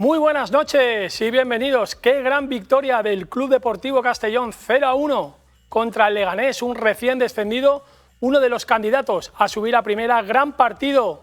Muy buenas noches y bienvenidos. Qué gran victoria del Club Deportivo Castellón, 0-1 contra el Leganés, un recién descendido, uno de los candidatos a subir a primera. Gran partido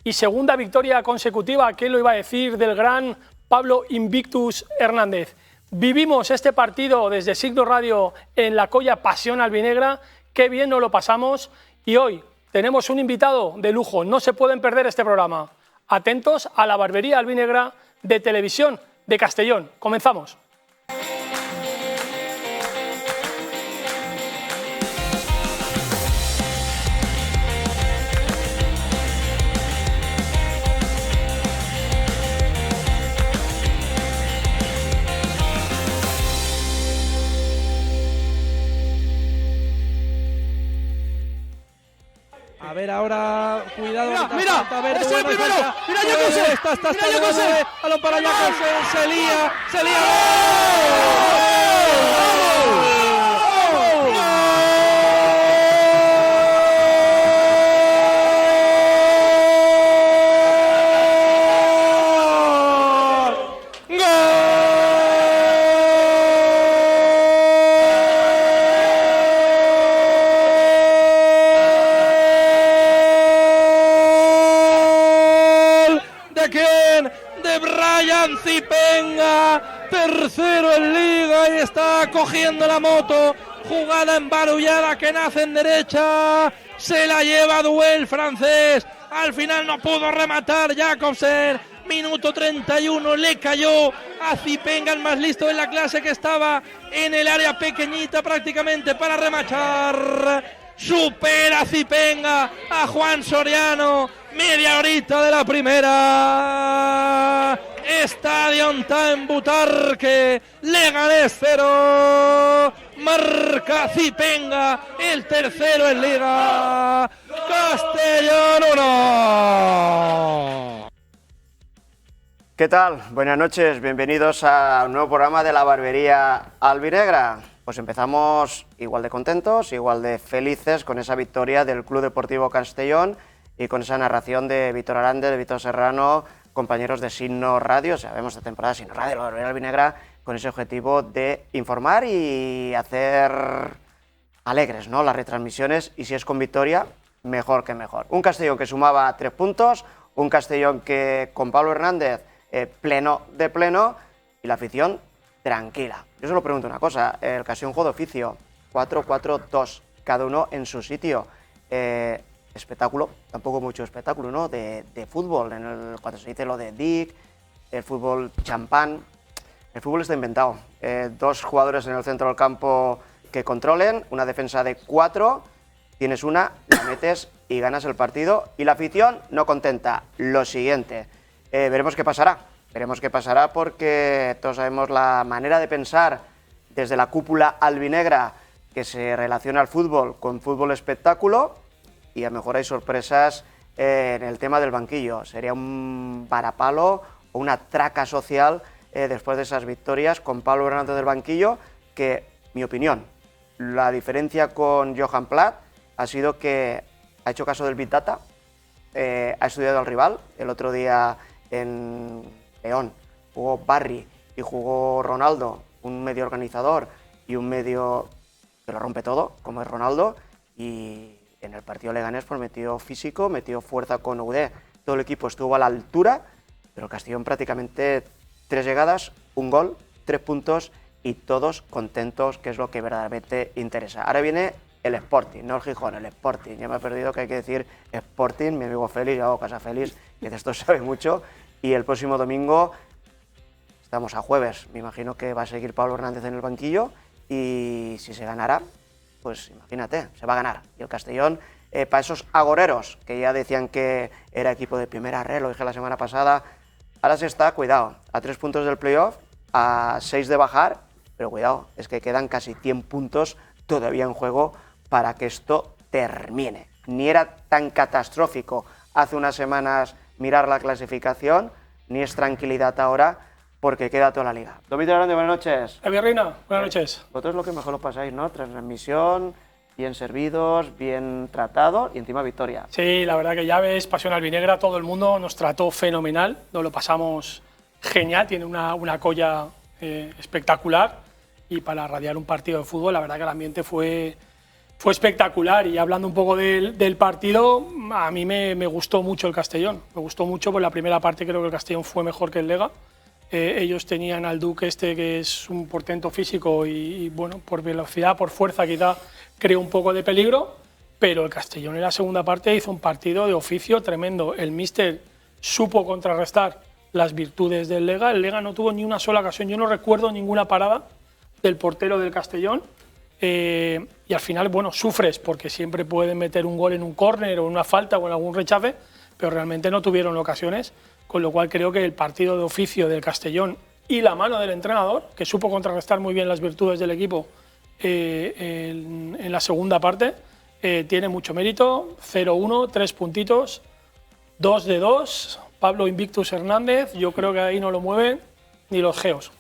y segunda victoria consecutiva, ¿quién lo iba a decir?, del gran Pablo Invictus Hernández. Vivimos este partido desde Signo Radio en la Colla Pasión Albinegra. Qué bien nos lo pasamos y hoy tenemos un invitado de lujo. No se pueden perder este programa. Atentos a la Barbería Albinegra de Televisión de Castellón. Comenzamos. A ver ahora, cuidado. Mira, es el primero. Mira Jacobsen. Está Mira Jacobsen. balón para Jacobsen. Se lía. Zipenga, tercero en Liga y está cogiendo la moto. Jugada embarullada que nace en derecha, se la lleva Duel francés. Al final no pudo rematar Jacobsen. Minuto 31, le cayó a Zipenga, el más listo en la clase, que estaba en el área pequeñita prácticamente para remachar. Supera Zipenga a Juan Soriano. Media horita de la primera. Estadio en Butarque, Leganés 0, marca Zipenga, el tercero en Liga, Castellón 1. ¿Qué tal? Buenas noches, bienvenidos a un nuevo programa de la Barbería Albinegra. Pues empezamos igual de contentos, igual de felices con esa victoria del Club Deportivo Castellón y con esa narración de Víctor Arande, de Víctor Serrano, compañeros de Signo Radio. Sabemos de temporada Signo Radio, la Barbería Albinegra, con ese objetivo de informar y hacer alegres, ¿no?, las retransmisiones, y si es con victoria, mejor que mejor. Un Castellón que sumaba 3 puntos, un Castellón que con Pablo Hernández pleno de pleno y la afición tranquila. Yo solo pregunto una cosa, el Castellón juego de oficio, 4-4-2, cada uno en su sitio. Espectáculo, tampoco mucho espectáculo, ¿no?, de fútbol, cuando se dice lo de Dick, el fútbol champán. El fútbol está inventado. 2 jugadores en el centro del campo que controlen, una defensa de 4, tienes una, la metes y ganas el partido, y la afición no contenta. Lo siguiente, veremos qué pasará porque todos sabemos la manera de pensar desde la cúpula albinegra, que se relaciona al fútbol con fútbol espectáculo, y a lo mejor hay sorpresas en el tema del banquillo. Sería un varapalo o una traca social después de esas victorias con Pablo Hernández del banquillo, que, mi opinión, la diferencia con Johan Plat ha sido que ha hecho caso del Big Data, ha estudiado al rival. El otro día en León jugó Barry y jugó Ronaldo, un medio organizador y un medio que lo rompe todo, como es Ronaldo, y en el partido Leganés pues metió físico, metió fuerza con Udé, todo el equipo estuvo a la altura, pero Castellón prácticamente 3 llegadas, 1 gol, 3 puntos y todos contentos, que es lo que verdaderamente interesa. Ahora viene el Sporting, no el Gijón, el Sporting. Ya me he perdido que hay que decir Sporting, mi amigo Félix, yo hago casa Félix, que de esto sabe mucho, y el próximo domingo, estamos a jueves, me imagino que va a seguir Pablo Hernández en el banquillo, y si se ganará, pues imagínate, se va a ganar. Y el Castellón, para esos agoreros que ya decían que era equipo de primera red, lo dije la semana pasada, ahora se está, cuidado, a 3 puntos del playoff, a 6 de bajar, pero cuidado, es que quedan casi 100 puntos todavía en juego para que esto termine. Ni era tan catastrófico hace unas semanas mirar la clasificación, ni es tranquilidad ahora, porque queda toda la liga. Domito Grande, buenas noches. Javier Reina, buenas noches. Vosotros lo que mejor lo pasáis, ¿no? Transmisión, bien servidos, bien tratados y encima victoria. Sí, la verdad que ya ves, Pasión Albinegra, todo el mundo nos trató fenomenal, nos lo pasamos genial, tiene una colla espectacular, y para radiar un partido de fútbol la verdad que el ambiente fue espectacular. Y hablando un poco del partido, a mí me gustó mucho el Castellón, me gustó mucho, por la primera parte creo que el Castellón fue mejor que el Lega. Ellos tenían al Duque que es un portento físico y bueno, por velocidad, por fuerza quizá creó un poco de peligro, pero el Castellón en la segunda parte hizo un partido de oficio tremendo. El míster supo contrarrestar las virtudes del Lega. El Lega no tuvo ni una sola ocasión, yo no recuerdo ninguna parada del portero del Castellón, y al final, bueno, sufres porque siempre pueden meter un gol en un córner o en una falta o en algún rechace, pero realmente no tuvieron ocasiones, con lo cual creo que el partido de oficio del Castellón y la mano del entrenador, que supo contrarrestar muy bien las virtudes del equipo en la segunda parte, tiene mucho mérito. 0-1, 3 puntitos, 2 de 2, Pablo Invictus Hernández, yo creo que ahí no lo mueven ni los geos.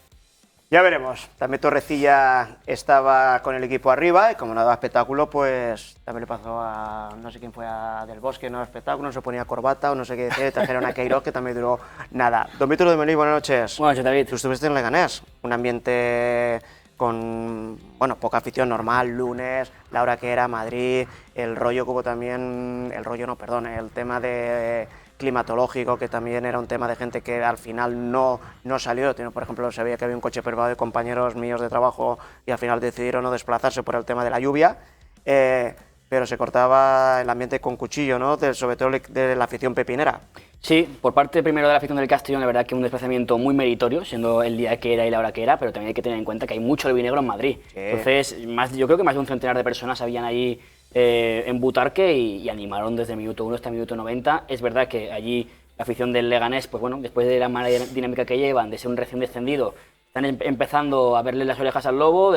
Ya veremos. También Torrecilla estaba con el equipo arriba y como no daba espectáculo, pues también le pasó a, no sé quién fue, a Del Bosque, no daba espectáculo, no se ponía corbata o no sé qué decir, trajeron a Queiroz, que también duró nada. Don Víctor de Melí, buenas noches. Buenas noches, David. Tú estuviste en Leganés, un ambiente con, bueno, poca afición normal, lunes, la hora que era, Madrid, el rollo que hubo también, el tema de climatológico, que también era un tema de gente que al final no salió. Por ejemplo, se veía que había un coche privado de compañeros míos de trabajo y al final decidieron no desplazarse por el tema de la lluvia, pero se cortaba el ambiente con cuchillo, ¿no? Sobre todo de la afición pepinera. Sí, por parte primero de la afición del Castellón, la verdad que un desplazamiento muy meritorio, siendo el día que era y la hora que era, pero también hay que tener en cuenta que hay mucho albinegro en Madrid. Sí. Entonces, yo creo que más de un centenar de personas habían ahí en Butarque y animaron desde el minuto 1 hasta el minuto 90. Es verdad que allí la afición del Leganés, pues bueno, después de la mala dinámica que llevan, de ser un recién descendido, están empezando a verle las orejas al lobo.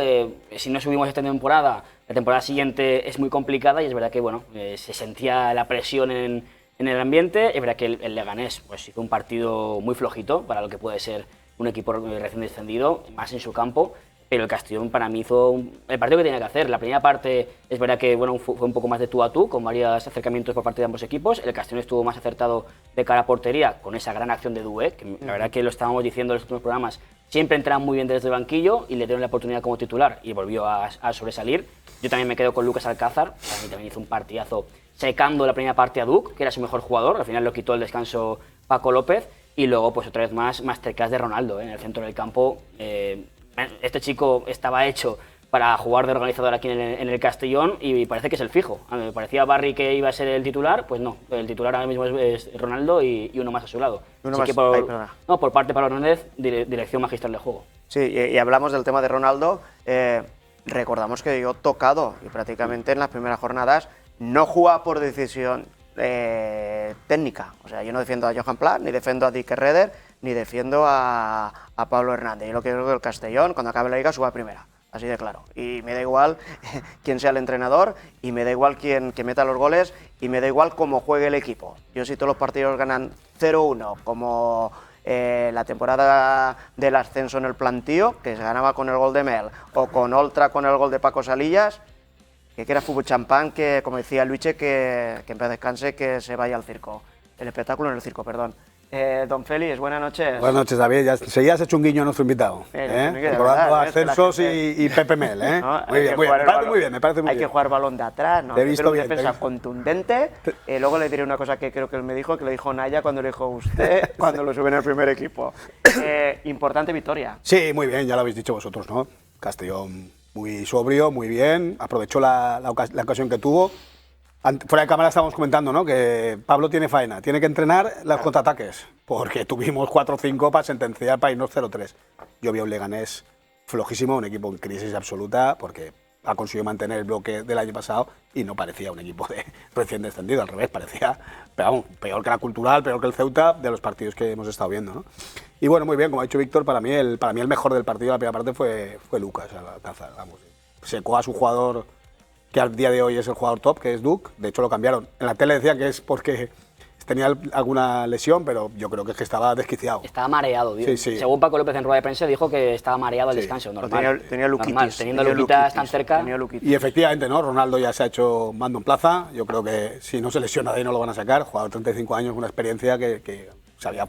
Si no subimos esta temporada, la temporada siguiente es muy complicada, y es verdad que bueno, se sentía la presión en el ambiente. Es verdad que el Leganés pues hizo un partido muy flojito para lo que puede ser un equipo recién descendido, más en su campo. Pero el Castellón para mí hizo el partido que tenía que hacer. La primera parte es verdad que bueno, fue un poco más de tú a tú, con varios acercamientos por parte de ambos equipos. El Castellón estuvo más acertado de cara a portería, con esa gran acción de Doué, que la verdad que lo estábamos diciendo en los últimos programas, siempre entraba muy bien desde el banquillo y le dieron la oportunidad como titular y volvió a sobresalir. Yo también me quedo con Lucas Alcázar, para mí también hizo un partidazo secando la primera parte a Duc, que era su mejor jugador. Al final lo quitó el descanso Paco López, y luego pues otra vez más masterclass de Ronaldo en el centro del campo. Este chico estaba hecho para jugar de organizador aquí en el Castellón, y parece que es el fijo. A mí me parecía Barry que iba a ser el titular, pues no, el titular ahora mismo es Ronaldo y uno más a su lado. Por parte de Pablo Hernández, dirección magistral de juego. Sí, y hablamos del tema de Ronaldo. Recordamos que llegó tocado y prácticamente en las primeras jornadas no jugaba por decisión técnica. O sea, yo no defiendo a Johan Plat, ni defiendo a Dick Reder, ni defiendo a Pablo Hernández. Yo lo que creo que el Castellón, cuando acabe la liga, suba a primera. Así de claro. Y me da igual quién sea el entrenador, y me da igual quién que meta los goles, y me da igual cómo juegue el equipo. Yo, si todos los partidos ganan 0-1, como la temporada del ascenso en el plantío, que se ganaba con el gol de Mel, o con Oltra con el gol de Paco Salillas, que era fútbol champán, que como decía Luche, que en paz descanse, que se vaya al circo. El espectáculo en el circo, perdón. Don Félix, buenas noches. Buenas noches, David. Ya has hecho un guiño a nuestro invitado. Recordando ascensos y Pepe Mel. No, muy bien, me parece muy bien. Hay que jugar balón de atrás, ¿no? Te he visto bien. Defensa contundente. Luego le diré una cosa que creo que él me dijo, que le dijo Naya cuando le dijo usted, cuando lo suben al primer equipo. Importante victoria. Sí, muy bien, ya lo habéis dicho vosotros, ¿no? Castellón muy sobrio, muy bien, aprovechó la ocasión que tuvo. Fuera de cámara estábamos comentando, ¿no?, que Pablo tiene faena, tiene que entrenar los contraataques, porque tuvimos 4 o 5 para sentenciar, para irnos 0-3. Yo vi a un Leganés flojísimo, un equipo en crisis absoluta, porque ha conseguido mantener el bloque del año pasado y no parecía un equipo de recién descendido, al revés, parecía, pero vamos, peor que la Cultural, peor que el Ceuta, de los partidos que hemos estado viendo, ¿no? Y bueno, muy bien, como ha dicho Víctor, para mí el mejor del partido, la primera parte, fue Lucas Alcázar, vamos. Secó a su jugador, que al día de hoy es el jugador top, que es Duc. De hecho lo cambiaron. En la tele decían que es porque tenía alguna lesión, pero yo creo que es que estaba desquiciado. Estaba mareado, tío. Sí. Según Paco López en rueda de prensa dijo que estaba mareado al descanso, normal. Tenía luquitis. Normal, teniendo luquitas tan cerca. Y efectivamente, ¿no? Ronaldo ya se ha hecho mando en plaza. Yo creo que si no se lesiona de ahí no lo van a sacar. Jugador de 35 años, una experiencia que sabía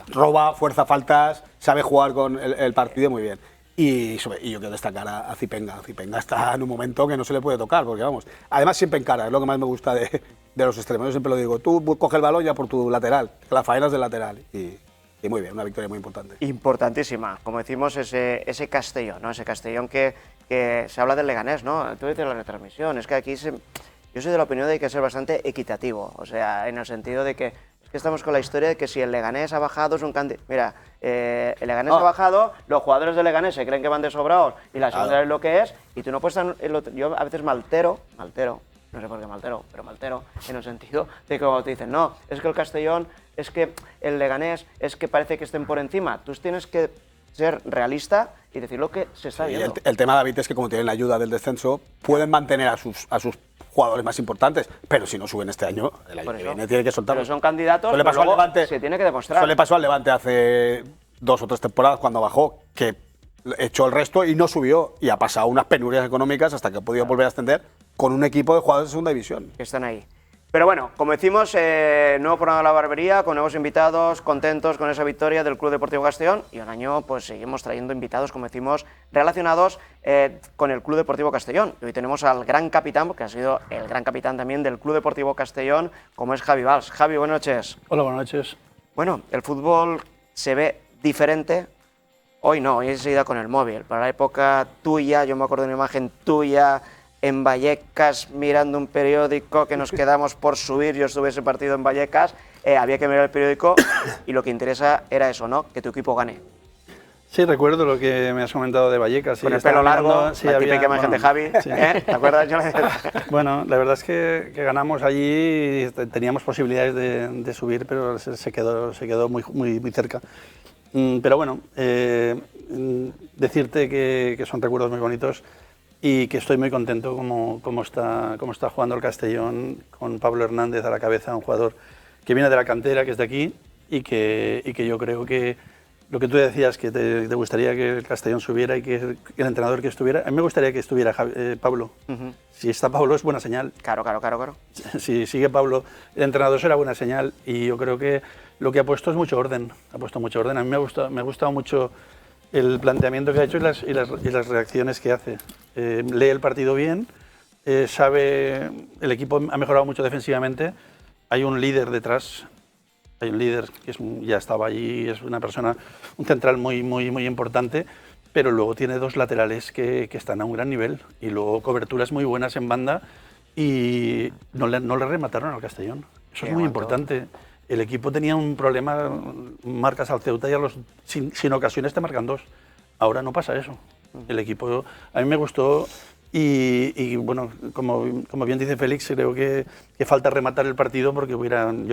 roba, fuerza faltas, sabe jugar con el partido muy bien. Y yo quiero destacar a Zipenga. Zipenga está en un momento que no se le puede tocar, porque vamos, además siempre encara, es lo que más me gusta de los extremos. Yo siempre lo digo, tú coge el balón ya por tu lateral, la faena es del lateral. Y muy bien, una victoria muy importante. Importantísima, como decimos, ese Castellón, ¿no? Ese Castellón que se habla del Leganés, ¿no? Tú dices la retransmisión, es que aquí yo soy de la opinión de que hay que ser bastante equitativo, o sea, en el sentido de que estamos con la historia de que si el Leganés ha bajado es un candidato. Mira, el Leganés ha bajado, los jugadores del Leganés se creen que van de sobrados y la segunda es lo que es, y tú no puedes estar. Yo a veces maltero, no sé por qué maltero, pero maltero en el sentido de que cuando te dicen, no, es que el Castellón, es que el Leganés, es que parece que estén por encima. Tú tienes que ser realista y decir lo que se está viendo. El tema, David, es que como tienen la ayuda del descenso, pueden mantener a sus jugadores más importantes, pero si no suben este año, el año que viene tiene que soltarlos. Pero son candidatos, pero luego Levante, se tiene que demostrar. Eso le pasó al Levante hace 2 o 3 temporadas cuando bajó, que echó el resto y no subió, y ha pasado unas penurias económicas hasta que ha podido volver a ascender con un equipo de jugadores de segunda división. Que están ahí. Pero bueno, como decimos, nuevo programa de La Barbería, con nuevos invitados, contentos con esa victoria del Club Deportivo Castellón, y un año pues seguimos trayendo invitados, como decimos, relacionados con el Club Deportivo Castellón. Y hoy tenemos al gran capitán, porque ha sido el gran capitán también del Club Deportivo Castellón, como es Javi Valls. Javi, buenas noches. Hola, buenas noches. Bueno, el fútbol se ve diferente. Hoy no, hoy enseguida con el móvil. Para la época tuya, yo me acuerdo de una imagen tuya en Vallecas mirando un periódico que nos quedamos por subir. Yo estuve ese partido en Vallecas, había que mirar el periódico y lo que interesa era eso, ¿no? Que tu equipo gane. Sí, recuerdo lo que me has comentado de Vallecas. Con el pelo largo, sí, la típica imagen de Javi, sí. ¿Te acuerdas? Bueno, la verdad es que ganamos allí y teníamos posibilidades de subir, pero se quedó muy cerca. Pero bueno, decirte que son recuerdos muy bonitos y que estoy muy contento como está jugando el Castellón, con Pablo Hernández a la cabeza, un jugador que viene de la cantera, que es de aquí, y que yo creo que lo que tú decías, que te gustaría que el Castellón subiera y que el entrenador que estuviera, a mí me gustaría que estuviera Pablo. Si está Pablo es buena señal. Claro. Si sigue Pablo, el entrenador será buena señal, y yo creo que lo que ha puesto es mucho orden. Ha puesto mucho orden. A mí me ha gustado mucho el planteamiento que ha hecho y las reacciones que hace. Lee el partido bien, sabe, el equipo ha mejorado mucho defensivamente, hay un líder detrás, hay un líder que ya estaba allí, es una persona, un central muy importante, pero luego tiene 2 laterales que están a un gran nivel, y luego coberturas muy buenas en banda, y no le remataron al Castellón. Eso es muy importante. El equipo tenía un problema, marcas al Ceuta y sin ocasiones te marcan 2. Ahora no pasa eso. El equipo, a mí me gustó, y bueno, como bien dice Félix, creo que falta rematar el partido, porque yo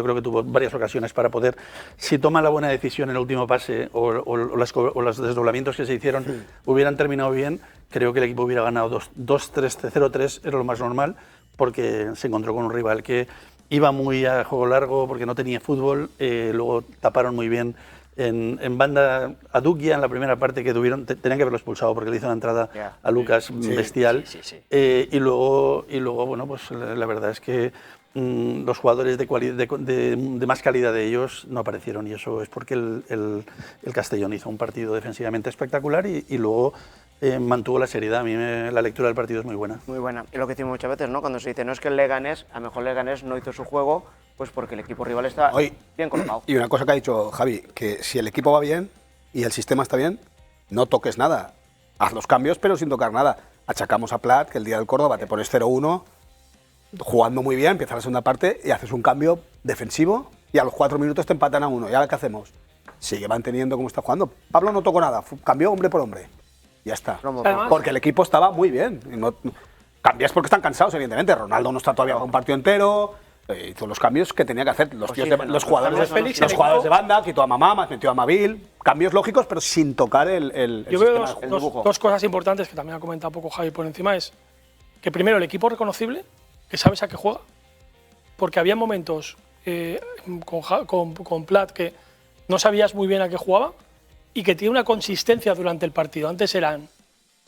creo que tuvo varias ocasiones para poder, si toma la buena decisión en el último pase o los desdoblamientos que se hicieron hubieran terminado bien, creo que el equipo hubiera ganado 2-3, 0-3, era lo más normal, porque se encontró con un rival que iba muy a juego largo porque no tenía fútbol, luego taparon muy bien en banda a Dukia en la primera parte, que tenían que haberlo expulsado porque le hizo una entrada a Lucas bestial. Sí. Y luego, bueno, pues la verdad es que los jugadores de más calidad de ellos no aparecieron, y eso es porque el Castellón hizo un partido defensivamente espectacular y luego mantuvo la seriedad. A mí la lectura del partido es muy buena. Muy buena. Es lo que decimos muchas veces, ¿no? Cuando se dice, no es que el Leganés, a lo mejor el Leganés no hizo su juego, pues porque el equipo rival está bien colocado. Y una cosa que ha dicho Javi, que si el equipo va bien y el sistema está bien, no toques nada. Haz los cambios, pero sin tocar nada. Achacamos a Plat, que el día del Córdoba te pones 0-1, jugando muy bien, empieza la segunda parte y haces un cambio defensivo y a los 4 minutos te empatan a 1. ¿Y ahora qué hacemos? Sigue manteniendo como está jugando. Pablo no tocó nada, cambió hombre por hombre. Ya está. Porque el equipo estaba muy bien. Cambias porque están cansados, evidentemente. Ronaldo no está todavía con un partido entero. Hizo los cambios que tenía que hacer. Los jugadores de banda, quitó a Mamá, metió a Mabil. Cambios lógicos, pero sin tocar el Yo veo dos cosas importantes que también ha comentado un poco Javi por encima. Es que primero el equipo reconocible, que sabes a qué juega. Porque había momentos con Plat que no sabías muy bien a qué jugaba, y que tiene una consistencia durante el partido. Antes eran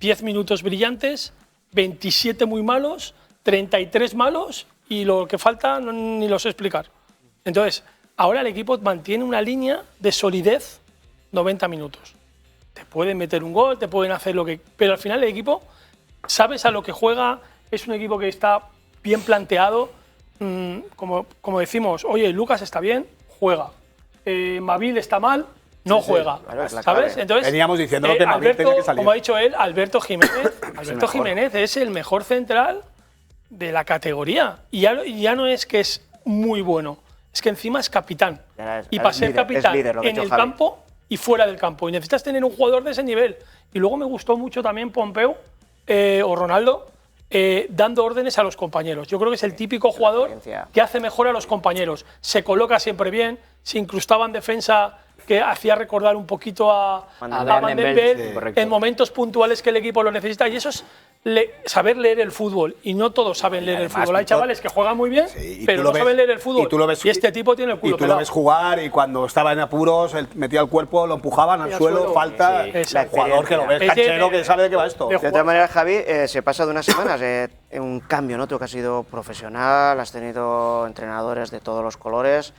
10 minutos brillantes, 27 muy malos, 33 malos, y lo que falta ni lo sé explicar. Entonces, ahora el equipo mantiene una línea de solidez 90 minutos. Te pueden meter un gol, te pueden hacer lo que... Pero al final el equipo, sabes a lo que juega, es un equipo que está bien planteado. Como decimos, oye, Lucas está bien, juega. Mabil está mal, no juega. claro, es la ¿Sabes? clave. Entonces, Veníamos diciéndolo que Mabil tenía que salir. como ha dicho él, Alberto Jiménez es el mejor central de la categoría. Y ya no es que es muy bueno, es que encima es capitán. Y para ser capitán en el campo y fuera del campo. Y necesitas tener un jugador de ese nivel. Y luego me gustó mucho también Pompeu o Ronaldo dando órdenes a los compañeros. Yo creo que es el típico jugador que hace mejor a los compañeros. Se coloca siempre bien, se incrustaba en defensa, que hacía recordar un poquito a Van den Belt en momentos puntuales que el equipo lo necesita. Y eso es saber leer el fútbol. Y no todos saben leer el fútbol. Hay chavales que juegan muy bien, pero no saben leer el fútbol. Y este tipo tiene el culo Y tú lo ves jugar y cuando estaba en apuros, él metía el cuerpo, lo empujaban al suelo, falta. El jugador que lo ves canchero, que sabe de qué va esto. De otra manera, Javi, se pasa de unas semanas en un cambio, ¿no? Tú que has sido profesional, has tenido entrenadores de todos los colores.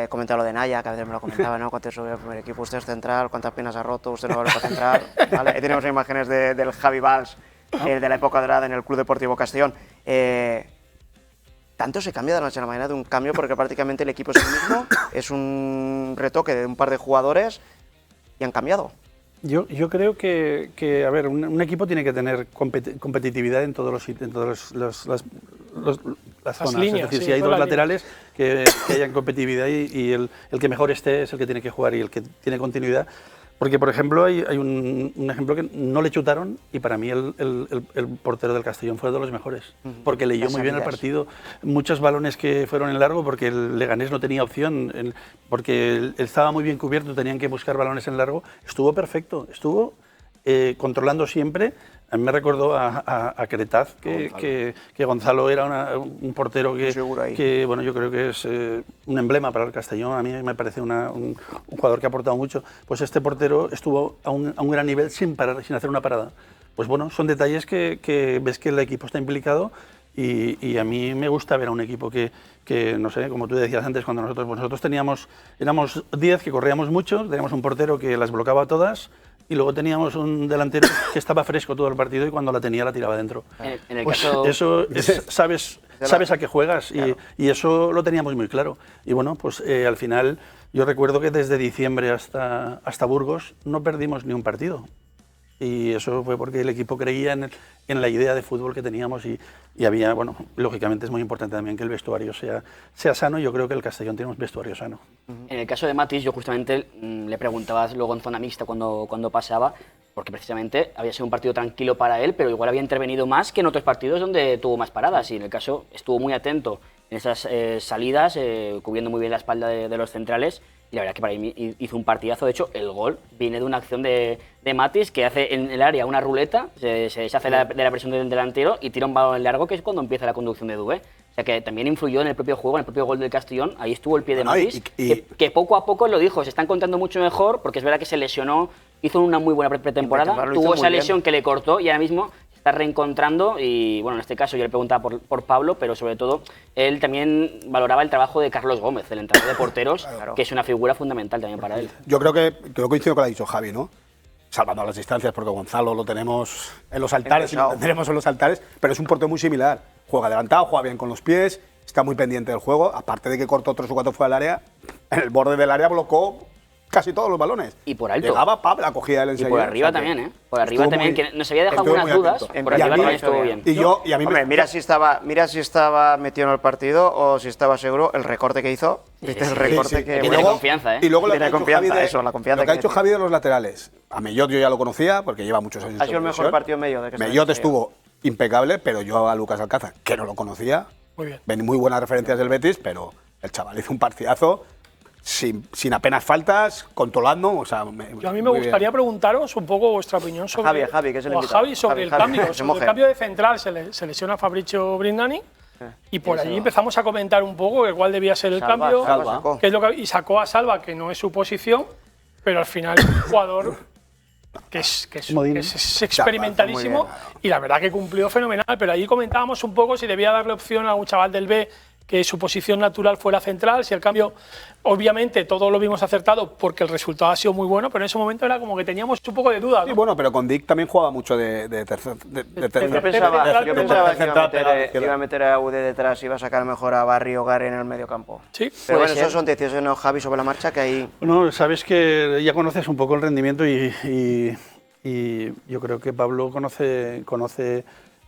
Comentaba lo de Naya, que a veces me lo comentaba, ¿no? Cuando subió al primer equipo, usted es central, cuántas piernas ha roto, usted no va a volver a central. ¿Vale? Tenemos imágenes del Javi Valls, de la época dorada en el Club Deportivo Castellón. ¿Tanto se cambia de la noche a la mañana de un cambio? Porque prácticamente el equipo es el mismo, es un retoque de un par de jugadores y han cambiado. Yo creo que a ver, un equipo tiene que tener competitividad en todos las zonas. Líneas, es decir, si hay dos laterales, que hayan competitividad y el que mejor esté es el que tiene que jugar y el que tiene continuidad. Porque, por ejemplo, hay un ejemplo que no le chutaron y para mí el portero del Castellón fue de los mejores. Porque leyó muy bien el partido. Muchos balones que fueron en largo porque el Leganés no tenía opción, porque él estaba muy bien cubierto, tenían que buscar balones en largo. Estuvo perfecto, estuvo controlando siempre. A mí me recordó a Cretaz, que Gonzalo era un portero que bueno, yo creo que es un emblema para el Castellón. A mí me parece un jugador que ha aportado mucho. Pues este portero estuvo a un gran nivel sin parar, sin hacer una parada. Pues bueno, son detalles que ves que el equipo está implicado y a mí me gusta ver a un equipo que no sé, como tú decías antes, cuando nosotros éramos 10 que corríamos mucho, teníamos un portero que las bloqueaba todas, y luego teníamos un delantero que estaba fresco todo el partido y cuando la tenía la tiraba dentro. En el pues caso... eso sabes a qué juegas y eso lo teníamos muy claro. Y bueno, pues al final yo recuerdo que desde diciembre hasta Burgos no perdimos ni un partido. Y eso fue porque el equipo creía en la idea de fútbol que teníamos y había, bueno, lógicamente es muy importante también que el vestuario sea sano. Yo creo que el Castellón tiene un vestuario sano. En el caso de Matis, yo justamente le preguntaba luego en zona mixta cuando pasaba, porque precisamente había sido un partido tranquilo para él, pero igual había intervenido más que en otros partidos donde tuvo más paradas. Y en el caso estuvo muy atento en esas salidas, cubriendo muy bien la espalda de los centrales. Y la verdad que para mí hizo un partidazo. De hecho, el gol viene de una acción de Matis que hace en el área una ruleta, se deshace de la presión del delantero y tira un balón largo, que es cuando empieza la conducción de Dubé. O sea que también influyó en el propio juego, en el propio gol del Castellón. Ahí estuvo el pie de Matis, que poco a poco lo dijo, se está encontrando mucho mejor, porque es verdad que se lesionó, hizo una muy buena pretemporada, tuvo esa lesión que le cortó y ahora mismo está reencontrando. Y bueno, en este caso yo le preguntaba por Pablo, pero sobre todo él también valoraba el trabajo de Carlos Gómez, el entrenador de porteros, que es una figura fundamental también para él. Yo creo que coincido con lo que ha dicho Javi, ¿no? Salvando las distancias, porque Gonzalo lo tenemos en los altares y lo tendremos en los altares, pero es un portero muy similar. Juega adelantado, juega bien con los pies, está muy pendiente del juego, aparte de que cortó 3 o 4 fuera del área, en el borde del área blocó casi todos los balones. Y por alto. Llegaba, la cogía él enseguida. Y por arriba también, ¿eh? Por arriba también, que nos había dejado algunas dudas, por arriba también estuvo bien. Y a mí mira si estaba metido en el partido o si estaba seguro el recorte que hizo. ¿Viste el recorte que tiene confianza, ¿eh? Y luego la confianza que ha hecho Javi de los laterales. A Mellot yo ya lo conocía porque lleva muchos años. Ha sido el mejor partido Mellot. Mellot estuvo impecable, pero yo a Lucas Alcázar, que no lo conocía, muy buenas referencias del Betis, pero el chaval hizo un partidazo. Sin apenas faltas, controlando, o sea... A mí me gustaría preguntaros un poco vuestra opinión sobre... Javi, que es el invitado. Javi, sobre el cambio de central. Se lesiona Fabrizio Brindani y por allí empezamos a comentar un poco cuál debía ser el cambio. Que es y sacó a Salva, que no es su posición, pero al final es un jugador que es experimentadísimo y la verdad que cumplió fenomenal. Pero allí comentábamos un poco si debía darle opción a un chaval del B que su posición natural fuera central. Si el cambio, obviamente, todos lo vimos acertado porque el resultado ha sido muy bueno, pero en ese momento era como que teníamos un poco de duda, ¿no? Sí, bueno, pero con Dick también jugaba mucho de tercer. Yo pensaba que iba a meter a Ude detrás y iba a sacar mejor a Barry o Gare en el medio campo. Sí, pero bueno, eso son decisiones, Javi, sobre la marcha que ahí... Bueno, sabes que ya conoces un poco el rendimiento y yo creo que Pablo conoce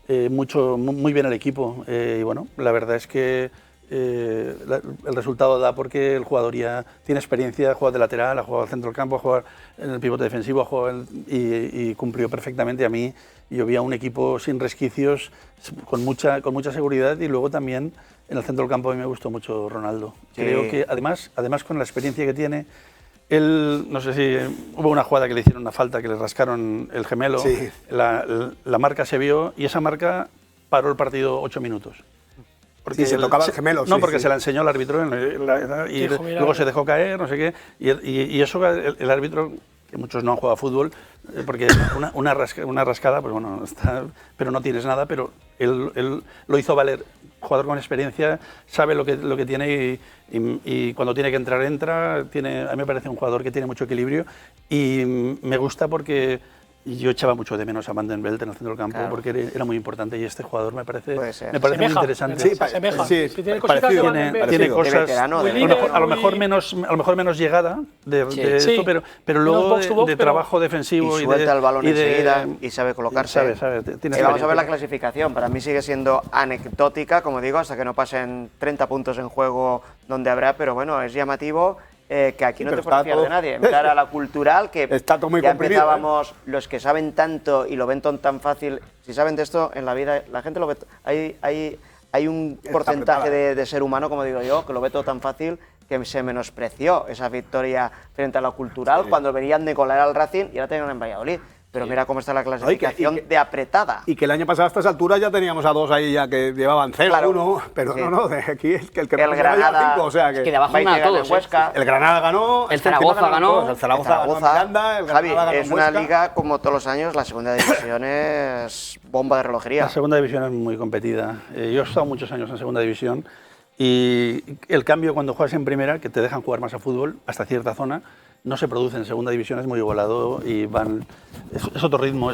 muy bien el equipo. Y bueno, la verdad es que el resultado da porque el jugador ya tiene experiencia, ha jugado de lateral, ha jugado al centro del campo, ha jugado en el pivote defensivo, ha jugado y cumplió perfectamente. A mí yo vi a un equipo sin resquicios, con mucha seguridad, y luego también en el centro del campo a mí me gustó mucho Ronaldo. Sí. Creo que además con la experiencia que tiene, él, no sé si hubo una jugada que le hicieron una falta, que le rascaron el gemelo, sí. La marca se vio y esa marca paró el partido 8 minutos. Porque sí, se tocaba el gemelo. No, porque se la enseñó el árbitro y luego se dejó caer, no sé qué. Y eso el árbitro, que muchos no han jugado a fútbol, porque una rascada, pues bueno, pero no tienes nada, pero él lo hizo valer. Jugador con experiencia, sabe lo que tiene y cuando tiene que entrar, entra. A mí me parece un jugador que tiene mucho equilibrio y me gusta porque yo echaba mucho de menos a Van den Belt en el centro del campo, claro, porque era muy importante, y este jugador me parece muy interesante. Sí, tiene cositas tiene cosas, a lo mejor menos llegada de esto, pero luego de trabajo defensivo y suelta el balón enseguida y sabe colocarse. Vamos a ver la clasificación. Para mí sigue siendo anecdótica, como digo, hasta que no pasen 30 puntos en juego donde habrá, pero bueno, es llamativo. Que aquí no te puedes fiar de nadie. Mirar a la cultural, que está todo muy ya empezábamos, los que saben tanto y lo ven tan fácil, si saben de esto en la vida, la gente lo ve, hay un porcentaje de ser humano, como digo yo, que lo ve todo tan fácil que se menospreció esa victoria frente a la cultural cuando venían de colar al Racing y ahora tenían en Valladolid. Pero mira cómo está la clasificación de apretada. Y que el año pasado a estas alturas ya teníamos a dos ahí ya que llevaban 0, claro, 1, pero no, de aquí es que el Granada, 5, o sea que... Es que de abajo gana todos. El Granada ganó, el Zaragoza ganó, el Zaragoza ganó Miranda, el Javi, Granada ganó es una liga como todos los años, la segunda división es bomba de relojería. La segunda división es muy competida. Yo he estado muchos años en segunda división y el cambio cuando juegas en primera, que te dejan jugar más a fútbol hasta cierta zona, no se produce. En segunda división, es muy igualado y es otro ritmo,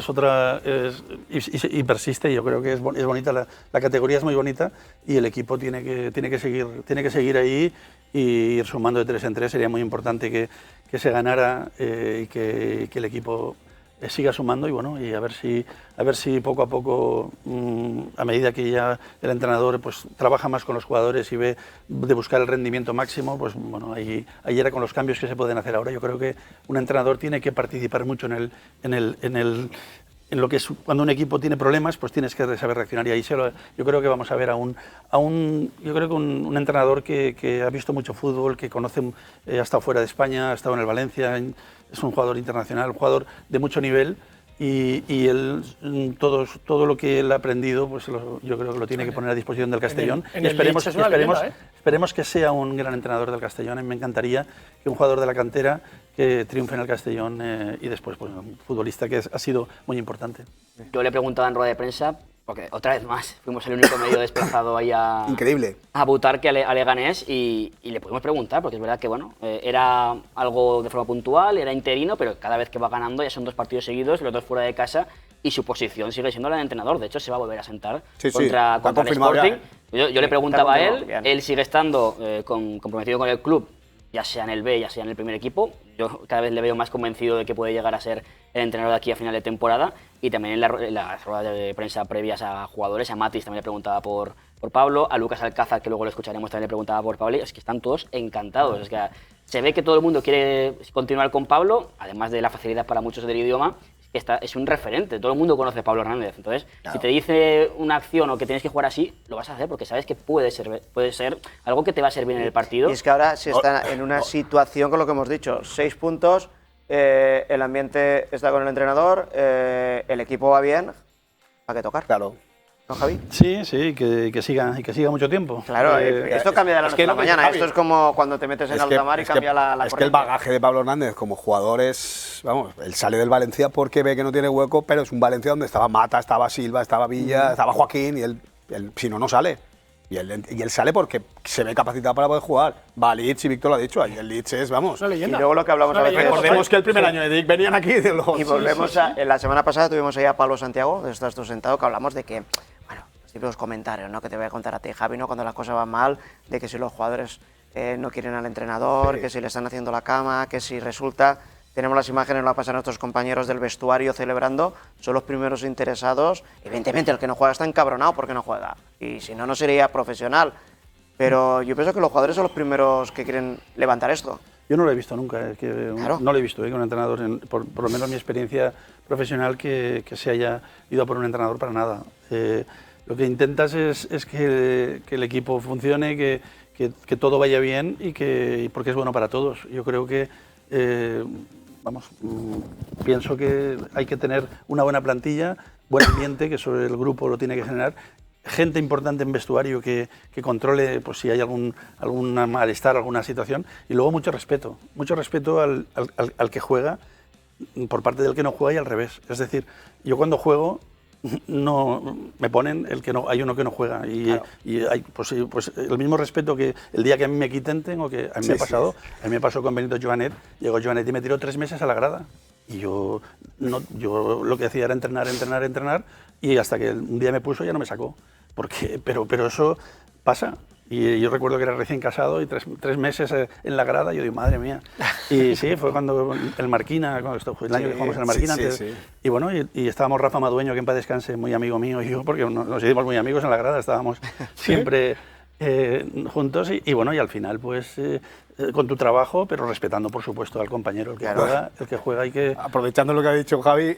y persiste. Y yo creo que es bonita, la categoría es muy bonita y el equipo tiene que seguir ahí y ir sumando de 3 en 3. Sería muy importante que se ganara y que el equipo siga sumando y bueno, y a ver si poco a poco, a medida que ya el entrenador pues trabaja más con los jugadores y ve de buscar el rendimiento máximo, pues bueno, ahí era con los cambios que se pueden hacer ahora. Yo creo que un entrenador tiene que participar mucho en lo que es cuando un equipo tiene problemas, pues tienes que saber reaccionar, y ahí yo creo que vamos a ver a un entrenador que ha visto mucho fútbol, que conoce, ha estado fuera de España, ha estado en el Valencia, es un jugador internacional, un jugador de mucho nivel, y él todo lo que él ha aprendido, pues yo creo que lo tiene que poner a disposición del Castellón. Esperemos que sea un gran entrenador del Castellón. A mí me encantaría que un jugador de la cantera que triunfe en el Castellón y después pues, un futbolista que ha sido muy importante. Yo le preguntaba en rueda de prensa, porque otra vez más fuimos el único medio desplazado ahí a Butarque, a Leganés, y le pudimos preguntar, porque es verdad que bueno, era algo de forma puntual, era interino, pero cada vez que va ganando ya son 2 partidos seguidos, los 2 fuera de casa, y su posición sigue siendo la de entrenador. De hecho, se va a volver a sentar contra el Sporting. Yo le preguntaba a él sigue estando comprometido con el club, ya sea en el B, ya sea en el primer equipo. Yo cada vez le veo más convencido de que puede llegar a ser el entrenador de aquí a final de temporada, y también en las ruedas de prensa previas a jugadores, a Matis también le preguntaba por Pablo, a Lucas Alcázar, que luego lo escucharemos, también le preguntaba por Pablo, y es que están todos encantados. Es que se ve que todo el mundo quiere continuar con Pablo, además de la facilidad para muchos del idioma. Es un referente, todo el mundo conoce a Pablo Hernández. Entonces, claro, si te dice una acción o que tienes que jugar así, lo vas a hacer porque sabes que puede ser algo que te va a servir en el partido. Y es que ahora se está en una situación con lo que hemos dicho, 6 puntos, el ambiente está con el entrenador, el equipo va bien, ¿a qué tocar? Claro. ¿No, Javi? Sí, que siga mucho tiempo. Claro, esto cambia de la noche a la mañana. Esto es como cuando te metes en alta mar y cambia la corriente. Es que el bagaje de Pablo Hernández como jugador es, vamos, él sale del Valencia porque ve que no tiene hueco, pero es un Valencia donde estaba Mata, estaba Silva, estaba Villa, estaba Joaquín, y él si no sale. Y él sale porque se ve capacitado para poder jugar. Va a Leeds y Víctor lo ha dicho, ahí el Leeds es, vamos. Una leyenda. Y luego lo que hablamos a veces... Recordemos que el primer año de Dick venían aquí de los... Y volvemos en la semana pasada tuvimos ahí a Pablo Santiago, estás tú sentado, que hablamos de que, bueno, los típicos comentarios, ¿no? Que te voy a contar a ti, Javi, ¿no? Cuando las cosas van mal, de que si los jugadores no quieren al entrenador, que si le están haciendo la cama, que si resulta... Tenemos las imágenes, lo pasan nuestros compañeros del vestuario celebrando, son los primeros interesados. Evidentemente, el que no juega está encabronado porque no juega. Y si no, no sería profesional. Pero yo pienso que los jugadores son los primeros que quieren levantar esto. Yo no lo he visto nunca, Claro. no lo he visto con un entrenador, por lo menos en mi experiencia profesional, que se haya ido a por un entrenador para nada. Lo que intentas es que el equipo funcione, que todo vaya bien y porque es bueno para todos. Yo creo que, pienso que hay que tener una buena plantilla, buen ambiente, que sobre el grupo lo tiene que generar, gente importante en vestuario que controle pues, si hay algún malestar, alguna situación, y luego mucho respeto al que juega por parte del que no juega y al revés. Es decir, yo cuando juego no me ponen hay uno que no juega y, claro. y hay pues el mismo respeto que el día que a mí me quiten tengo que a mí me ha pasado. A mí me pasó con Benito Joanet. Llegó Joanet y me tiró 3 meses a la grada y yo lo que hacía era entrenar y hasta que un día me puso ya no me sacó pero eso pasa. Y yo recuerdo que era recién casado y 3 meses en la grada, yo digo, madre mía. Y sí, fue cuando el Marquina, el año que jugamos en el Marquina. Y bueno, y estábamos Rafa Madueño, que en paz descanse, muy amigo mío, y yo, porque nos hicimos muy amigos en la grada, estábamos siempre juntos. Y bueno, y al final, pues, con tu trabajo, pero respetando, por supuesto, al compañero, el que juega y que... Aprovechando lo que ha dicho Javi...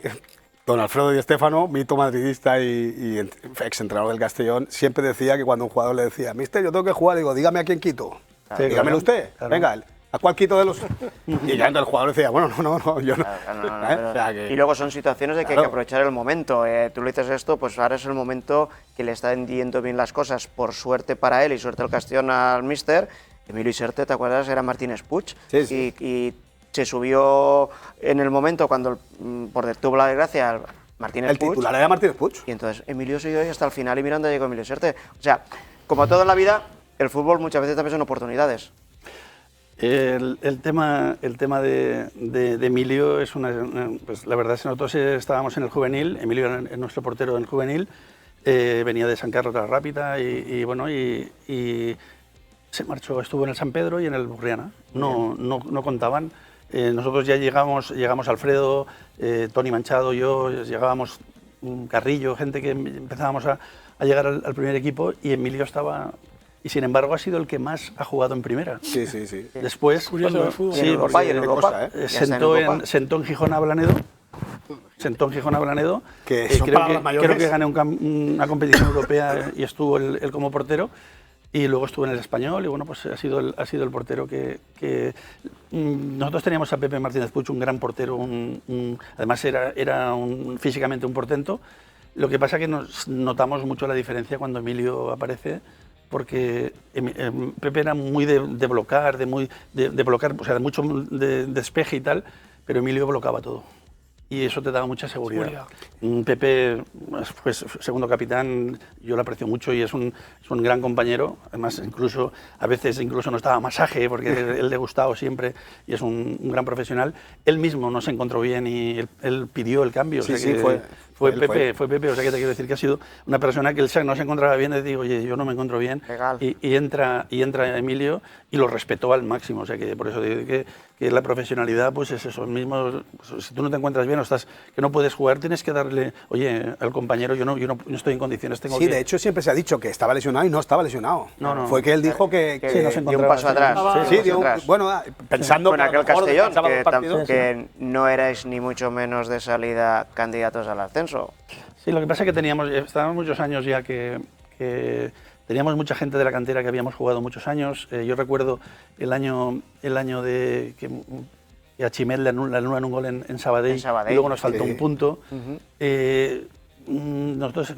Don Alfredo Di Stéfano, mito madridista y exentrenador del Castellón, siempre decía que cuando un jugador le decía, mister, yo tengo que jugar, digo, dígame a quién quito. Sí, Dígamelo usted, claro. Venga, ¿a cuál quito de los...? Y ya el jugador decía, bueno, no, yo no. Claro, O sea que... Y luego son situaciones de que hay que aprovechar el momento. Tú le dices esto, pues ahora es el momento que le están yendo bien las cosas, por suerte para él y suerte al Castellón al míster. Emilio Iserte, ¿te acuerdas? Era Martínez Puig. Sí. Y se subió en el momento cuando tuvo la desgracia Martínez Puig. El titular era Martínez Puig. Y entonces Emilio siguió ahí hasta el final y mirando llegó Emilio Iserte. O sea, como todo en la vida, el fútbol muchas veces también son oportunidades. El tema de Emilio es pues la verdad es que nosotros estábamos en el juvenil, Emilio era nuestro portero en el juvenil, venía de San Carlos de la Rápida y se marchó, estuvo en el San Pedro y en el Burriana, no contaban. Nosotros ya llegamos Alfredo, Tony Manchado, yo, llegábamos Carrillo, gente que empezábamos a llegar al primer equipo y Emilio estaba... Y sin embargo ha sido el que más ha jugado en primera. Sí. Después, curioso del fútbol. En Europa. Sentó en Gijón a Blanedo. Que son palabras mayores. Creo que gané una competición europea y estuvo él como portero. Y luego estuvo en el Español y bueno, pues ha sido el portero que nosotros teníamos a Pepe Martínez Puig, un gran portero, además era físicamente un portento. Lo que pasa es que nos notamos mucho la diferencia cuando Emilio aparece, porque Pepe era muy de bloquear, o sea, de mucho de despeje y tal, pero Emilio bloqueaba todo. Y eso te daba mucha seguridad. Pepe, pues, segundo capitán, yo lo aprecio mucho y es un gran compañero. Además, a veces nos daba masaje porque él le gustaba siempre y es un gran profesional. Él mismo no se encontró bien y él pidió el cambio. Fue Pepe, o sea que te quiero decir que ha sido una persona que él no se encontraba bien y digo, oye, yo no me encuentro bien. Y entra Emilio y lo respetó al máximo. O sea que por eso digo que la profesionalidad pues es eso mismo. Pues, si tú no te encuentras bien o que no puedes jugar, tienes que darle, oye, al compañero, yo no estoy en condiciones. De hecho siempre se ha dicho que estaba lesionado y no estaba lesionado. No. Fue que él dijo que no se dio un paso atrás. Pensando con aquel Castellón, que no erais ni mucho menos de salida candidatos al ascenso. Sí, lo que pasa es que estábamos muchos años ya que teníamos mucha gente de la cantera que habíamos jugado muchos años. Yo recuerdo el año de que a Chimet le anulan un gol en Sabadell y luego nos faltó un punto. Nosotros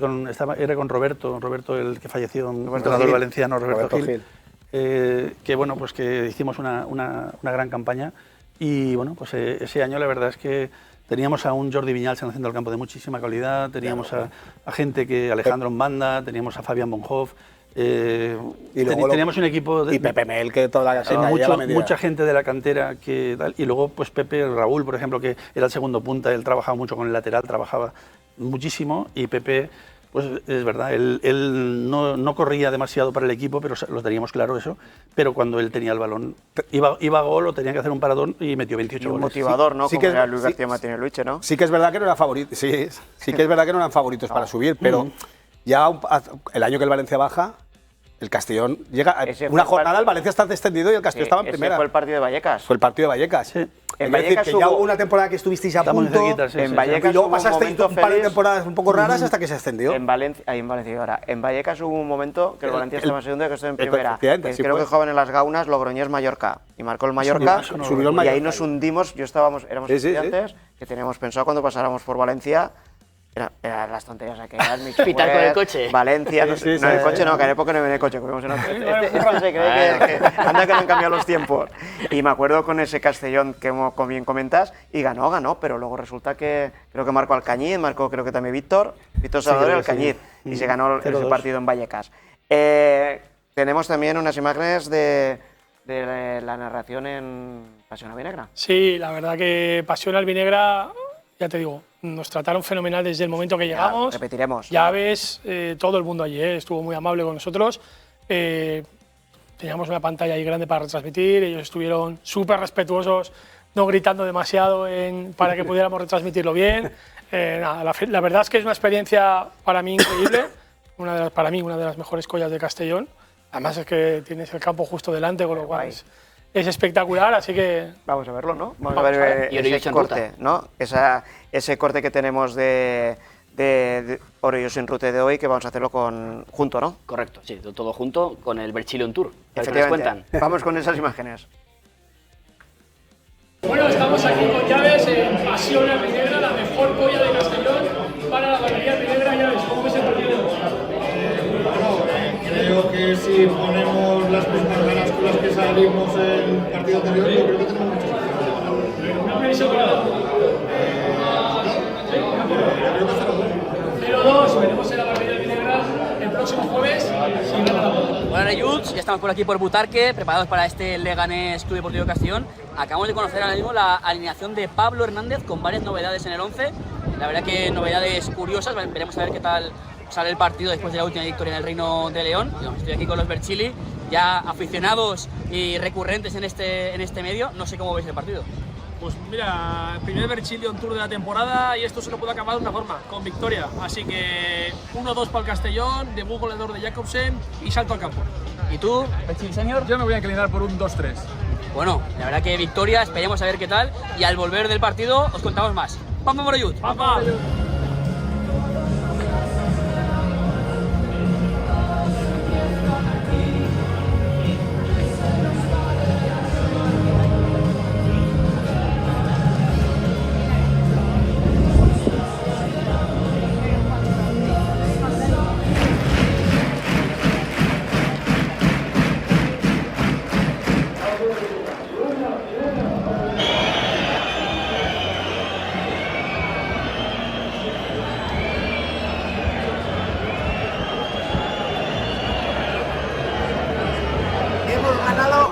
era con Roberto, el que falleció, un entrenador valenciano, Roberto Gil. Que bueno, pues que hicimos una gran campaña y bueno, pues ese año la verdad es que teníamos a un Jordi Viñals en el centro del campo de muchísima calidad, teníamos a gente Alejandro Mbanda, teníamos a Fabián Bonhoff, Y luego teníamos un equipo de, y Pepe Mel, que toda la mucha gente de la cantera que tal, y luego pues Pepe, Raúl, por ejemplo, que era el segundo punta, él trabajaba mucho con el lateral, trabajaba muchísimo, y Pepe, pues es verdad, él no corría demasiado para el equipo, pero lo teníamos claro eso, pero cuando él tenía el balón, iba a gol o tenía que hacer un paradón y metió 28 goles. Un motivador, ¿no? Sí Como que era Luis García Martínez Luche, ¿no? Sí que es verdad que no era favorito, sí que es verdad que no eran favoritos para subir, pero ya el año que el Valencia baja, el Castellón llega a una jornada, el Valencia está descendido y el Castellón estaba en primera. Ese fue el partido de Vallecas. Fue el partido de Vallecas. Sí. En Vallecas que ya hubo una temporada que estuvisteis a punto. Cerquita, sí, en Vallecas y luego hubo un pasasteis momento un par de feliz. temporadas un poco raras hasta que se ascendió. En Valencia ahora. En Vallecas hubo un momento que el Valencia estaba en segunda y que estaba en primera. Sí, Creo que jugaban en las Gaunas Logroñés Mallorca. Y marcó el Mallorca. Subió el Y Mallorca. ahí nos hundimos. Éramos estudiantes que teníamos pensado cuando pasáramos por Valencia. Eran las tonterías aquellas. Pitar con el coche. Valencia. No, en el coche no, que en época no venía coche. Cogimos en otro. Este se cree que anda que no han cambiado los tiempos. Y me acuerdo con ese Castellón que como bien comentas, y ganó, pero luego resulta que creo que marcó Alcañiz, marcó creo que también Víctor Salvador y Alcañiz, y se ganó ese partido en Vallecas. Tenemos también unas imágenes de la narración en Pasión Albinegra. Sí, la verdad que Pasión Albinegra, ya te digo, nos trataron fenomenal desde el momento que llegamos. Repetiremos. Ya ves, todo el mundo allí estuvo muy amable con nosotros. Teníamos una pantalla ahí grande para retransmitir, ellos estuvieron súper respetuosos, no gritando demasiado para que pudiéramos retransmitirlo bien. La verdad es que es una experiencia para mí increíble, para mí una de las mejores collas de Castellón. Además es que tienes el campo justo delante, con lo cual es espectacular, así que... Vamos a verlo, ¿no? Vamos a ver ese corte, ¿no? Ese corte que tenemos de Orellos en Rute de hoy, que vamos a hacerlo junto, ¿no? Correcto, sí, todo junto con el Berchilion Tour. Efectivamente. Vamos con esas imágenes. Bueno, estamos aquí con Llaves en Pasión Albinegra, la mejor polla de Castellón para la barbería albinegra. Llaves, ¿cómo ves el partido? Creo que si ponemos las mismas ganas con las que salimos en el partido anterior, yo creo que tenemos muchas opciones de ganar. ¿Una previsión para la 0-2, veremos en la barbería albinegra el próximo jueves si gana la boda. Hola Yuts, ya estamos por aquí por Butarque, preparados para este Leganés Club Deportivo Castellón. Acabamos de conocer ahora mismo la alineación de Pablo Hernández con varias novedades en el 11. La verdad que novedades curiosas, veremos a ver qué tal sale el partido después de la última victoria en el Reino de León. Estoy aquí con los Berchili, ya aficionados y recurrentes en este medio. No sé cómo veis el partido. Pues mira, el primer Berchilion Tour de la temporada y esto solo puede acabar de una forma, con victoria. Así que 1-2 para el Castellón, debut goleador de Jacobsen y salto al campo. ¿Y tú, Berchili Senior? Yo me voy a inclinar por un 2-3. Bueno, la verdad que victoria, esperemos a ver qué tal y al volver del partido os contamos más. ¡Pampa Morayut! ¡Pampa!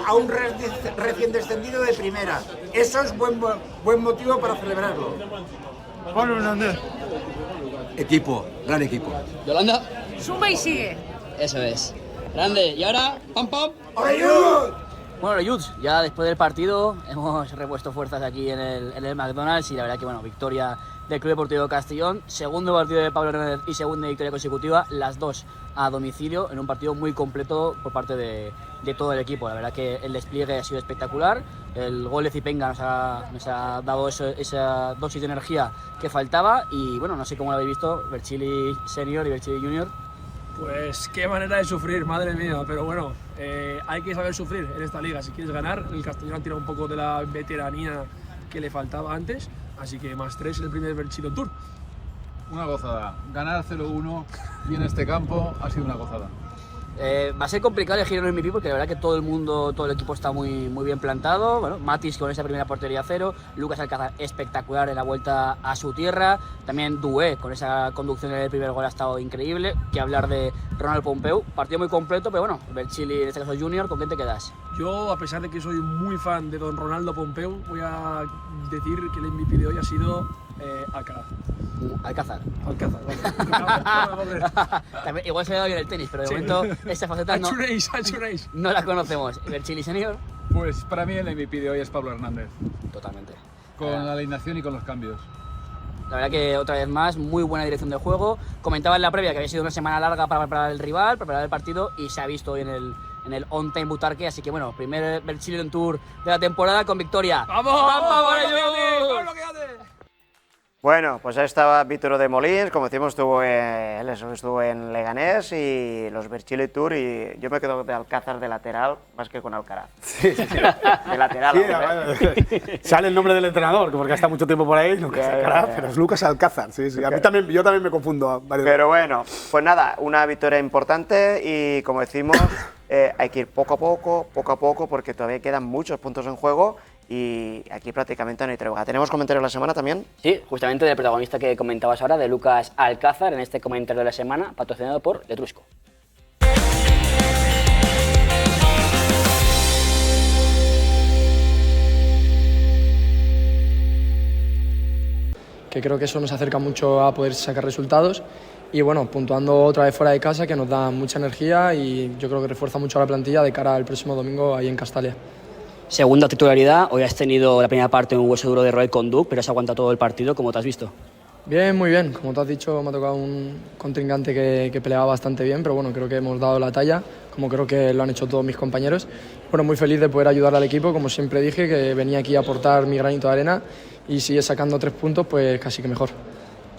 A un recién descendido de primera. Eso es buen motivo para celebrarlo. Pablo Hernández. Equipo, gran equipo. ¿Yolanda? Suma y sigue. Eso es. Grande. Y ahora, pam pam. Bueno, Yuts, ya después del partido hemos repuesto fuerzas aquí en el McDonald's y la verdad que, bueno, victoria del Club Deportivo Castellón, segundo partido de Pablo Hernández y segunda victoria consecutiva, las dos a domicilio, en un partido muy completo por parte de todo el equipo. La verdad que el despliegue ha sido espectacular, el gol de Zipenga nos ha dado esa dosis de energía que faltaba y, bueno, no sé cómo lo habéis visto, Berchili Senior y Berchili Junior. Pues qué manera de sufrir, madre mía, pero bueno, hay que saber sufrir en esta liga. Si quieres ganar, el Castellón ha tirado un poco de la veteranía que le faltaba antes, así que +3 en el primer Berchilion Tour. Una gozada, ganar 0-1 y en este campo ha sido una gozada. Va a ser complicado elegir un MVP porque la verdad que todo el equipo está muy bien plantado. Bueno, Matis con esa primera portería 0, Lucas Alcázar espectacular en la vuelta a su tierra, también Doué con esa conducción en el primer gol ha estado increíble. Que hablar de Ronald Pompeu, partido muy completo, pero bueno, Belchili en este caso Junior, ¿con quién te quedas? Yo, a pesar de que soy muy fan de don Ronaldo Pompeu, voy a decir que el MVP de hoy ha sido Alcaraz. Alcázar. Vale. Igual se le da bien el tenis, pero de momento esa faceta no la conocemos. Belchili senior. Pues para mí el MVP de hoy es Pablo Hernández. Totalmente. Con la alineación y con los cambios. La verdad que otra vez más, muy buena dirección del juego. Comentaba en la previa que había sido una semana larga para preparar el rival, preparar el partido, y se ha visto hoy en el On Time Butarque, así que bueno, primer Belchili Tour de la temporada con victoria. ¡Vamos! ¡Vamos, Bueno, pues ahí estaba Víctor de Molins, como decimos, estuvo en Leganés y los Belchili Tour, y yo me quedo de Alcázar de lateral más que con Alcaraz. Sí. De lateral. Sí, sale el nombre del entrenador, porque está mucho tiempo por ahí, Lucas Alcaraz, pero es Lucas Alcázar. Sí. A mí también, yo también me confundo. Pero bueno, pues nada, una victoria importante y como decimos, hay que ir poco a poco, porque todavía quedan muchos puntos en juego. Y aquí prácticamente no hay tregua. ¿Tenemos comentarios de la semana también? Sí, justamente del protagonista que comentabas ahora, de Lucas Alcázar, en este comentario de la semana, patrocinado por Letrusco. Que creo que eso nos acerca mucho a poder sacar resultados y bueno, puntuando otra vez fuera de casa, que nos da mucha energía y yo creo que refuerza mucho a la plantilla de cara al próximo domingo ahí en Castalia. Segunda titularidad, hoy has tenido la primera parte un hueso duro de Roel Conduc, pero has aguantado todo el partido, ¿cómo te has visto? Bien, muy bien. Como te has dicho, me ha tocado un contrincante que peleaba bastante bien, pero bueno, creo que hemos dado la talla, como creo que lo han hecho todos mis compañeros. Bueno, muy feliz de poder ayudar al equipo, como siempre dije, que venía aquí a aportar mi granito de arena y sigue sacando 3 puntos, pues casi que mejor.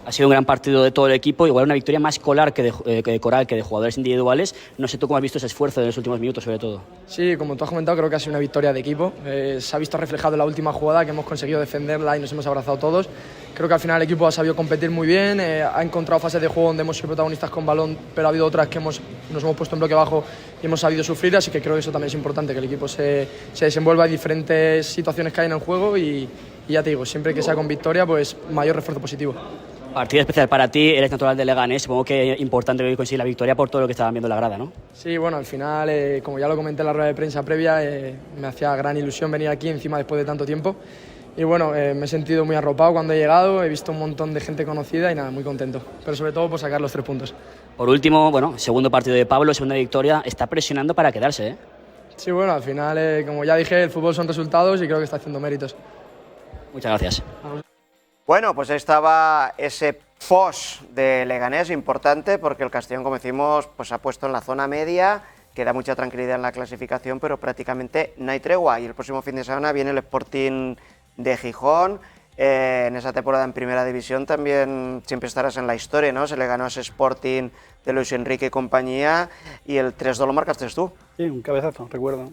Ha sido un gran partido de todo el equipo, igual una victoria más coral que de jugadores individuales. No sé tú cómo has visto ese esfuerzo en los últimos minutos, sobre todo. Sí, como tú has comentado, creo que ha sido una victoria de equipo. Se ha visto reflejado en la última jugada, que hemos conseguido defenderla y nos hemos abrazado todos. Creo que al final el equipo ha sabido competir muy bien, ha encontrado fases de juego donde hemos sido protagonistas con balón, pero ha habido otras que nos hemos puesto en bloque bajo y hemos sabido sufrir, así que creo que eso también es importante, que el equipo se desenvuelva en diferentes situaciones que hay en el juego y ya te digo, siempre que sea con victoria, pues mayor refuerzo positivo. Partido especial para ti, eres natural de Leganés, supongo que es importante que hoy conseguir la victoria por todo lo que estaban viendo en la grada, ¿no? Sí, bueno, al final, como ya lo comenté en la rueda de prensa previa, me hacía gran ilusión venir aquí encima después de tanto tiempo. Y bueno, me he sentido muy arropado cuando he llegado, he visto un montón de gente conocida y nada, muy contento. Pero sobre todo por sacar los 3 puntos. Por último, bueno, segundo partido de Pablo, segunda victoria, está presionando para quedarse, ¿eh? Sí, bueno, al final, como ya dije, el fútbol son resultados y creo que está haciendo méritos. Muchas gracias. Bueno, pues ahí estaba ese FOS de Leganés importante, porque el Castellón, como decimos, pues ha puesto en la zona media, que da mucha tranquilidad en la clasificación, pero prácticamente no hay tregua. Y el próximo fin de semana viene el Sporting de Gijón. En esa temporada en Primera División también siempre estarás en la historia, ¿no? Se le ganó ese Sporting de Luis Enrique y compañía, y el 3-2 lo marcaste tú. Sí, un cabezazo, recuerdo.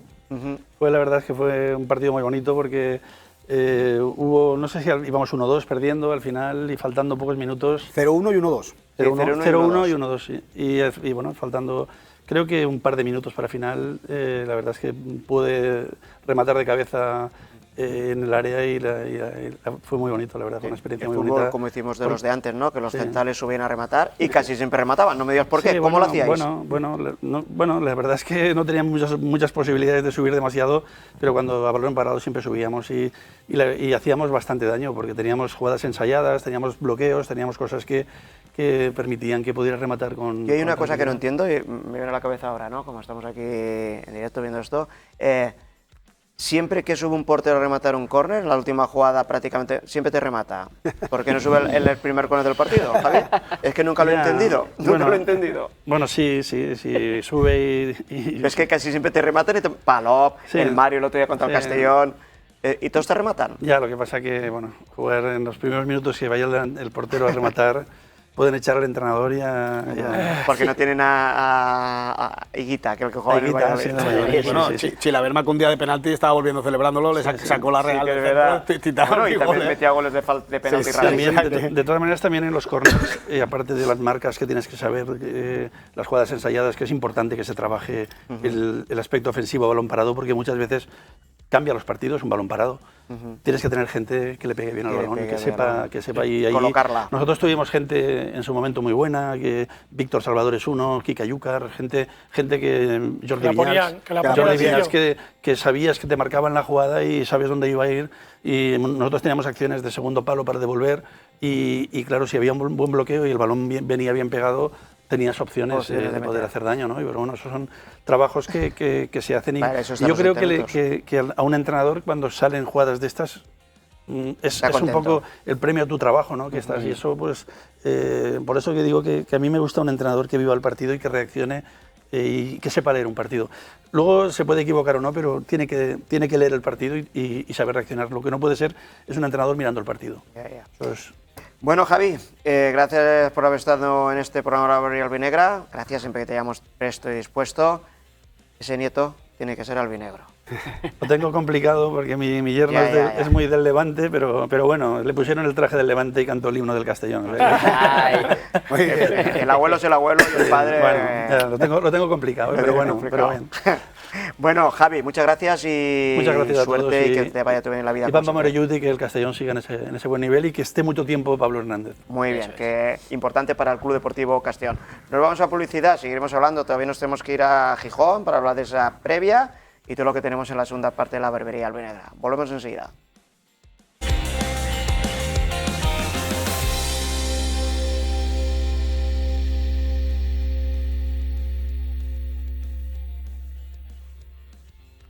Fue, la verdad es que fue un partido muy bonito porque hubo, no sé si íbamos 1-2 perdiendo al final y faltando pocos minutos. 0-1 y 1-2. 0-1 y 1-2, sí. Y bueno, faltando creo que un par de minutos para final, la verdad es que pude rematar de cabeza en el área y fue muy bonito, la verdad, fue una experiencia muy bonita. Como decimos de los de antes, ¿no? Que los centrales subían a rematar y casi siempre remataban, no me digas por qué, ¿cómo lo hacíais? Bueno, la verdad es que no teníamos muchas posibilidades de subir demasiado, pero cuando a balón parado siempre subíamos y hacíamos bastante daño, porque teníamos jugadas ensayadas, teníamos bloqueos, teníamos cosas que permitían que pudiera rematar con... Y hay una cosa que no entiendo y me viene a la cabeza ahora, ¿no? Como estamos aquí en directo viendo esto, siempre que sube un portero a rematar un córner, la última jugada prácticamente siempre te remata. ¿Por qué no sube el primer córner del partido, Javier? Es que nunca lo he entendido, nunca lo he entendido. Bueno, sí, sube y... Es que casi siempre te rematan y te... Palop, el Mario el otro día contra el Castellón... ¿Y todos te rematan? Ya, lo que pasa que, bueno, jugar en los primeros minutos que vaya el portero a rematar pueden echar al entrenador Porque no tienen a Higuita, que es el que juega en el Valladolid. Bueno, Chilaverma con un día de penalti estaba volviendo celebrándolo, le sacó la Real. Sí, que bueno, y también metía goles de penalti. De todas maneras, también en los corners, aparte de las marcas que tienes que saber, las jugadas ensayadas, que es importante que se trabaje el aspecto ofensivo, balón parado, porque muchas veces cambia los partidos un balón parado. Tienes que tener gente que le pegue bien al balón, que sepa y ahí colocarla. Nosotros tuvimos gente en su momento muy buena, que Víctor Salvador es uno, Kika Yúcar, gente que Jordi Viñals, que sabías que te marcaban la jugada y sabías dónde iba a ir, y nosotros teníamos acciones de segundo palo para devolver y claro, si había un buen bloqueo y el balón venía bien pegado, tenías opciones de poder hacer daño, ¿no? Y bueno, esos son trabajos que se hacen y yo creo que a un entrenador cuando salen jugadas de estas es un poco el premio a tu trabajo, ¿no? Que estás, y eso pues por eso que digo que a mí me gusta un entrenador que viva el partido y que reaccione y que sepa leer un partido. Luego se puede equivocar o no, pero tiene que leer el partido y saber reaccionar. Lo que no puede ser es un entrenador mirando el partido. Eso es. Bueno, Javi, gracias por haber estado en este programa de la Barbería Albinegra. Gracias, siempre que te hayamos presto y dispuesto. Ese nieto tiene que ser albinegro. Lo tengo complicado porque mi yerno es muy del Levante, pero bueno, le pusieron el traje del Levante y cantó el himno del Castellón. El abuelo es el abuelo y el padre... Bueno, lo tengo complicado, pero bueno. Bueno, Javi, muchas gracias y muchas gracias a suerte todos, y que te vaya todo bien en la vida. Y Pampa Marelluti, que el Castellón siga en ese buen nivel y que esté mucho tiempo Pablo Hernández. Muy bien, que importante para el Club Deportivo Castellón. Nos vamos a publicidad, seguiremos hablando, todavía nos tenemos que ir a Gijón para hablar de esa previa y todo lo que tenemos en la segunda parte de la Barbería Albinegra. Volvemos enseguida.